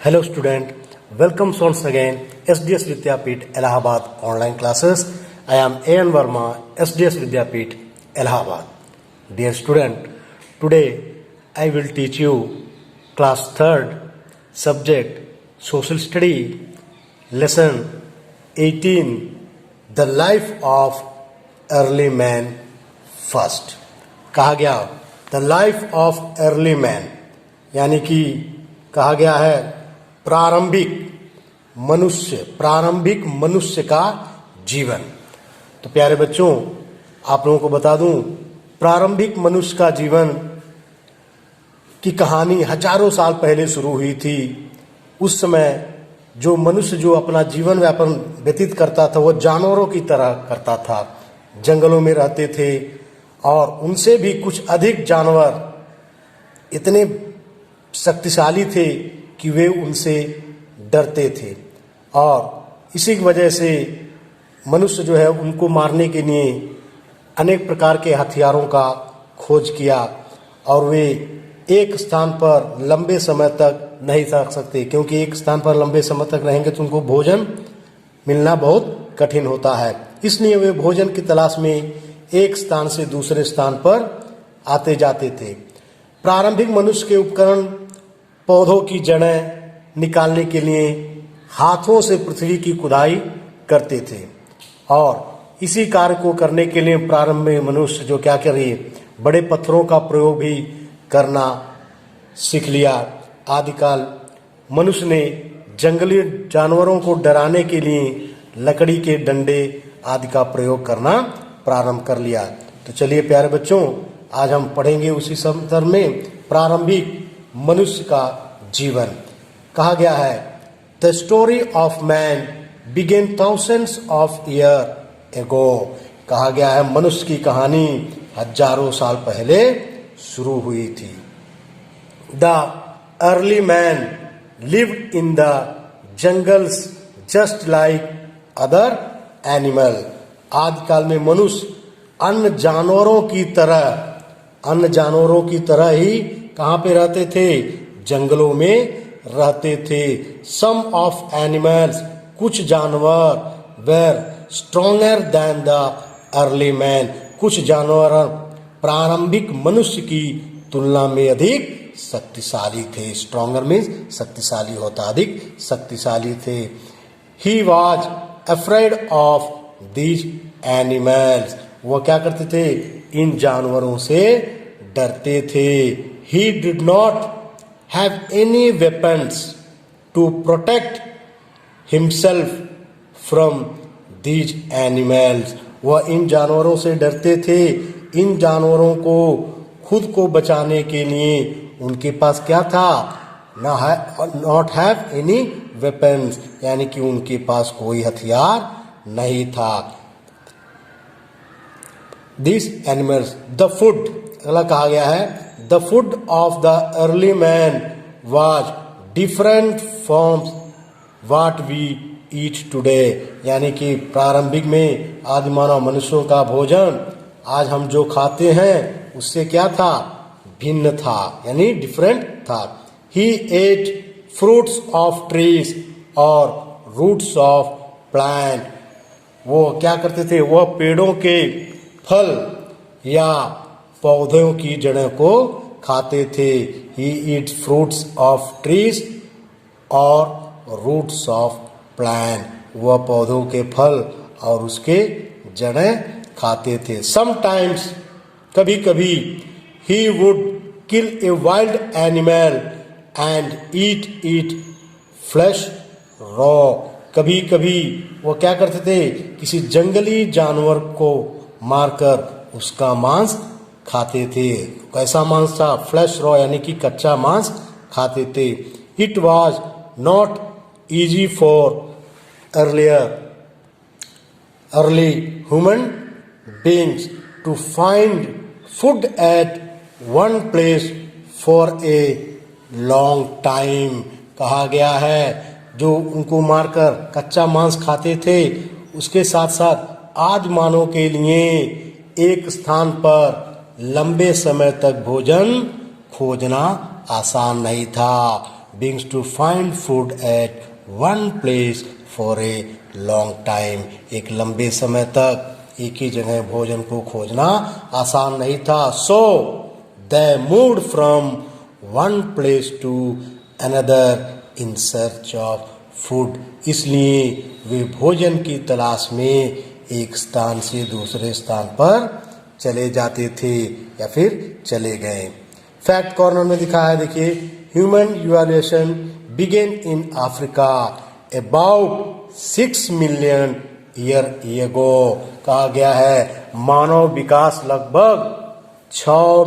Hello student, welcome once again SDS Vidyapeeth Allahabad online classes. I am A.N. Verma, SDS Vidyapeeth Allahabad. Dear student, today I will teach you class 3rd subject Social Study lesson 18 The Life of Early Man First. कहा गया The Life of Early Man यानी कि कहा गया है प्रारंभिक मनुष्य का जीवन। तो प्यारे बच्चों, आप लोगों को बता दूं, प्रारंभिक मनुष्य का जीवन की कहानी हजारों साल पहले शुरू हुई थी। उस समय जो मनुष्य जो अपना जीवन व्यापन व्यतीत करता था वो जानवरों की तरह करता था, जंगलों में रहते थे और उनसे भी कुछ अधिक जानवर इतने शक्तिशाली थे कि वे उनसे डरते थे और इसी की वजह से मनुष्य जो है उनको मारने के लिए अनेक प्रकार के हथियारों का खोज किया और वे एक स्थान पर लंबे समय तक नहीं रह सकते, क्योंकि एक स्थान पर लंबे समय तक रहेंगे तो उनको भोजन मिलना बहुत कठिन होता है। इसलिए वे भोजन की तलाश में एक स्थान से दूसरे स्थान पर आते जाते थे। प्रारंभिक मनुष्य के उपकरण पौधों की जड़ें निकालने के लिए हाथों से पृथ्वी की खुदाई करते थे और इसी कार्य को करने के लिए प्रारंभ में मनुष्य जो क्या कर रही है, बड़े पत्थरों का प्रयोग भी करना सीख लिया। आदिकाल मनुष्य ने जंगली जानवरों को डराने के लिए लकड़ी के डंडे आदि का प्रयोग करना प्रारंभ कर लिया। तो चलिए प्यारे बच्चों, आज हम पढ़ेंगे उसी संदर्भ में प्रारंभिक मनुष्य का जीवन। कहा गया है the story of man began thousands of year ago. कहा गया है मनुष्य की कहानी हजारों साल पहले शुरू हुई थी। The early man lived in the jungles just like other animal. आदिकाल में मनुष्य अन्य जानवरों की तरह ही कहाँ पे रहते थे? जंगलों में रहते थे। सम ऑफ एनिमल्स, कुछ जानवर were stronger than the early man, कुछ जानवर प्रारंभिक मनुष्य की तुलना में अधिक शक्तिशाली थे। स्ट्रोंगर मीन्स शक्तिशाली होता, अधिक शक्तिशाली थे। He was afraid of these animals, वो क्या करते थे? इन जानवरों से डरते थे। He did not have any weapons to protect himself from these animals. वह इन जानवरों से डरते थे। इन जानवरों को खुद को बचाने के लिए उनके पास क्या था? Not have any weapons, यानी कि उनके पास कोई हथियार नहीं था। These animals, the food, अगला कहा गया है The food of the early man was different from what we eat today. यानी कि प्रारंभिक में आदि मानव मनुष्यों का भोजन आज हम जो खाते हैं उससे क्या था? भिन्न था, यानी डिफरेंट था। He ate fruits of trees और roots of plant. वो क्या करते थे? वह पेड़ों के फल या पौधों की जड़ों को खाते थे। He eats fruits of trees और roots of plant. वह पौधों के फल और उसके जड़ें खाते थे। Sometimes, कभी कभी, he would kill a wild animal and eat its flesh raw. कभी कभी वो क्या करते थे? किसी जंगली जानवर को मारकर उसका मांस खाते थे। कैसा मांस था? फ्लैश रॉ, यानी कि कच्चा मांस खाते थे। It was not easy for early human beings to find food at one place for a long time. कहा गया है जो उनको मारकर कच्चा मांस खाते थे, उसके साथ साथ आदि मानव के लिए एक स्थान पर लंबे समय तक भोजन खोजना आसान नहीं था। begins to find food at one place for a long time. एक लंबे समय तक एक ही जगह भोजन को खोजना आसान नहीं था. So they moved from one place to another in search of food. इसलिए वे भोजन की तलाश में एक स्थान से दूसरे स्थान पर चले जाते थे या फिर चले गए. फैक्ट कॉर्नर में दिखा है, देखिए, human evolution began in Africa about 6 million year ago. कहा गया है मानव विकास लगभग 6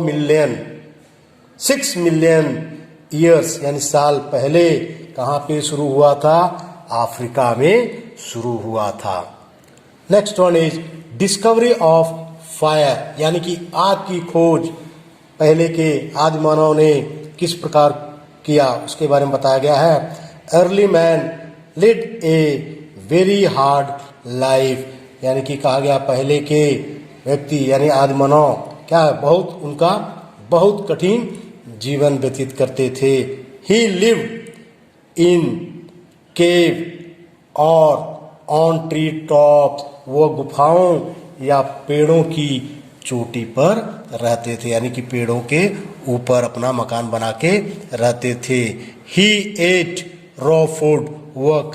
मिलियन ईयर्स यानी साल पहले कहाँ पे शुरू हुआ था? अफ्रीका में शुरू हुआ था. Next one is discovery of fire, यानी कि आग की खोज पहले के आदि मानव ने किस प्रकार किया उसके बारे में बताया गया है. Early man led a very hard life, यानी कि कहा गया पहले के व्यक्ति यानी आदि मानव क्या है, उनका बहुत कठिन जीवन व्यतीत करते थे. ही लिव्ड इन केव और ऑन ट्री टॉप, वो गुफाओं या पेड़ों की चोटी पर रहते थे, यानी कि पेड़ों के ऊपर अपना मकान बना के रहते थे. ही एट रॉ फूड, वह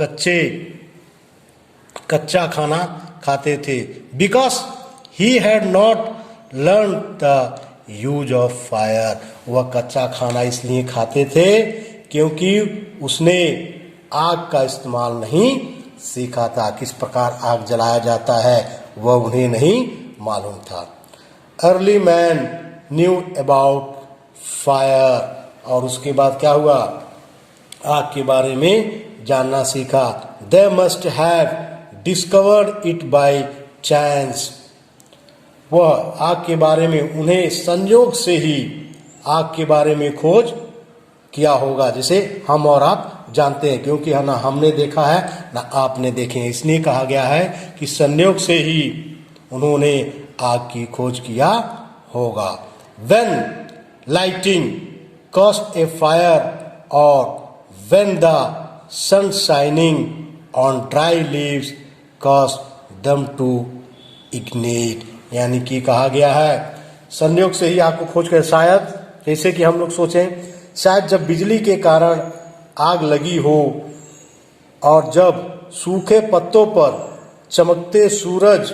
कच्चा खाना खाते थे. Because he had not learn the use of fire, वह कच्चा खाना इसलिए खाते थे क्योंकि उसने आग का इस्तेमाल नहीं सीखा था. किस प्रकार आग जलाया जाता है वह उन्हें नहीं मालूम था. Early man knew about fire, और उसके बाद क्या हुआ? आग के बारे में जानना सीखा. They must have discovered it by chance, वह आग के बारे में उन्हें संयोग से ही आग के बारे में खोज किया होगा, जैसे हम और आप जानते हैं, क्योंकि है ना हमने देखा है ना आपने देखे हैं, इसलिए कहा गया है कि संयोग से ही उन्होंने आग की खोज किया होगा. When lighting cost a fire और when the sun shining on dry leaves cost them to ignite, यानी कि कहा गया है संयोग से ही आग को खोज कर, शायद जैसे कि हम लोग सोचें, शायद जब बिजली के कारण आग लगी हो और जब सूखे पत्तों पर चमकते सूरज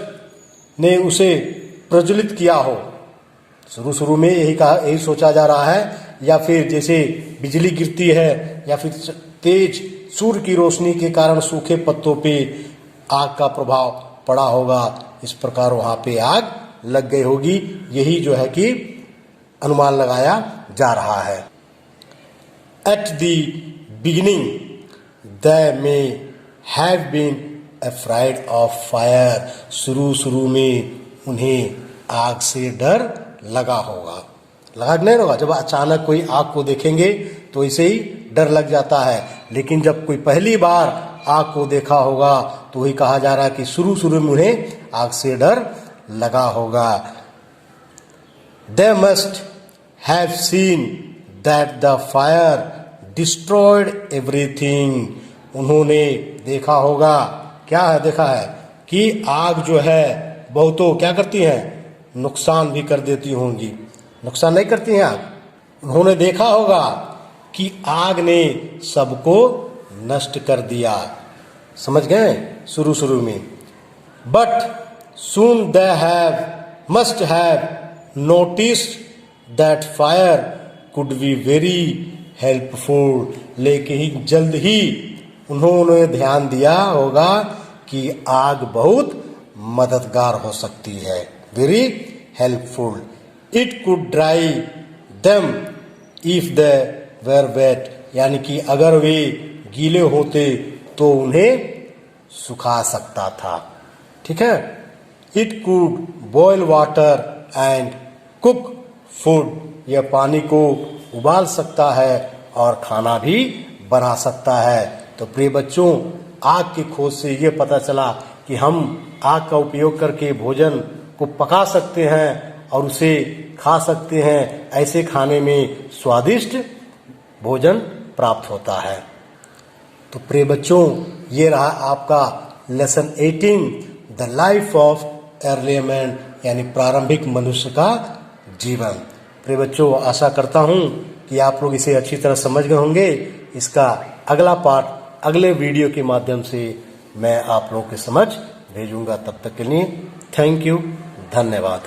ने उसे प्रज्वलित किया हो, शुरू में यही सोचा जा रहा है, या फिर जैसे बिजली गिरती है या फिर तेज सूर्य की रोशनी के कारण सूखे पत्तों पे आग का प्रभाव पड़ा होगा, इस प्रकार वहां पे आग लग गई होगी. यही जो है कि अनुमान लगाया जा रहा है. At the beginning they may have been afraid of fire, शुरू में उन्हें आग से डर लगा होगा. लगा नहीं होगा? जब अचानक कोई आग को देखेंगे तो इसे ही डर लग जाता है, लेकिन जब कोई पहली बार आग को देखा होगा तो वही कहा जा रहा है कि शुरू में उन्हें आग से डर लगा होगा. They must have seen that the fire destroyed everything, उन्होंने देखा होगा, क्या है देखा है कि आग जो है बहुतों क्या करती है, नुकसान भी कर देती होंगी. नुकसान नहीं करती हैं आग? उन्होंने देखा होगा कि आग ने सबको नष्ट कर दिया. समझ गए शुरू में. But soon they have must have noticed that fire could be very helpful, लेकिन जल्द ही उन्होंने ध्यान दिया होगा कि आग बहुत मददगार हो सकती है. Very helpful. It could dry them if they were wait, यानी कि अगर वे गीले होते तो उन्हें सुखा सकता था. ठीक है. It could boil water and cook food, यह पानी को उबाल सकता है और खाना भी बना सकता है. तो प्रिय बच्चों, आग की खोज से ये पता चला कि हम आग का उपयोग करके भोजन को पका सकते हैं और उसे खा सकते हैं. ऐसे खाने में स्वादिष्ट भोजन प्राप्त होता है। तो प्रिय बच्चों, ये रहा आपका lesson 18 the life of early man, यानी प्रारंभिक मनुष्य का जीवन। प्रिय बच्चों, आशा करता हूं कि आप लोग इसे अच्छी तरह समझ गए होंगे। इसका अगला पार्ट अगले वीडियो के माध्यम से मैं आप लोगों के समझ भेजूंगा। तब तक के लिए थैंक यू, धन्यवाद।